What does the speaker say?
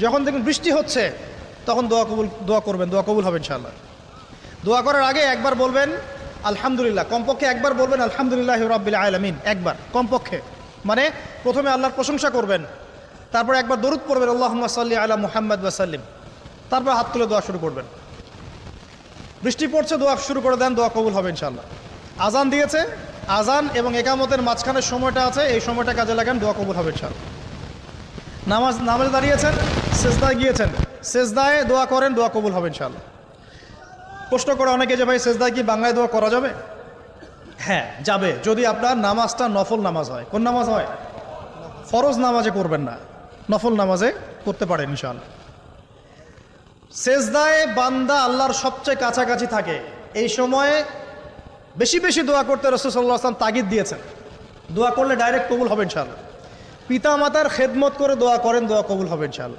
যখন দেখবেন বৃষ্টি হচ্ছে তখন দোয়া করবেন, দোয়া কবুল হবে ইনশাআল্লাহ। দোয়া করার আগে একবার বলবেন আলহামদুলিল্লাহ, কমপক্ষে একবার বলবেন আলহামদুলিল্লাহ রাব্বিল আলামিন, একবার কমপক্ষে। মানে প্রথমে আল্লাহর প্রশংসা করবেন, তারপর একবার দরুদ পড়বেন আল্লাহুম্মা সাল্লি আলা মুহাম্মাদ ওয়া সাল্লিম, তারপর হাত তুলে দোয়া শুরু করবেন। বৃষ্টি পড়ছে, দোয়া শুরু করে দেন, দোয়া কবুল হবে ইনশাআল্লাহ। আজান দিয়েছে, আজান এবং একামতের মাঝখানের সময়টা আছে, এই সময়টা কাজে লাগান, দোয়া কবুল হবে ইনশাআল্লাহ। নামাজে দাঁড়িয়েছেন, সেজদায় গিয়েছেন, সেজদায় দোয়া করেন, দোয়া কবুল হবে ইনশাআল্লাহ। প্রশ্ন করে অনেকে যে ভাই সেজদায় কি বাংলায় দোয়া করা যাবে? হ্যাঁ যাবে, যদি আপনার নামাজটা নফল নামাজ হয়। কোন নামাজ হয়? ফরজ নামাজে করবেন না, নফল নামাজে করতে পারেন ইনশাআল্লাহ। সেজদায় বান্দা আল্লাহর সবচেয়ে কাছাকাছি থাকে, এই সময়ে বেশি বেশি দোয়া করতে রাসূল সাল্লাল্লাহু আলাইহি ওয়াসাল্লাম তাগিদ দিয়েছেন। দোয়া করলে ডাইরেক্ট কবুল হবে ইনশাআল্লাহ। পিতা মাতার খেদমত করে দোয়া করেন, দোয়া কবুল হবে ইনশাআল্লাহ।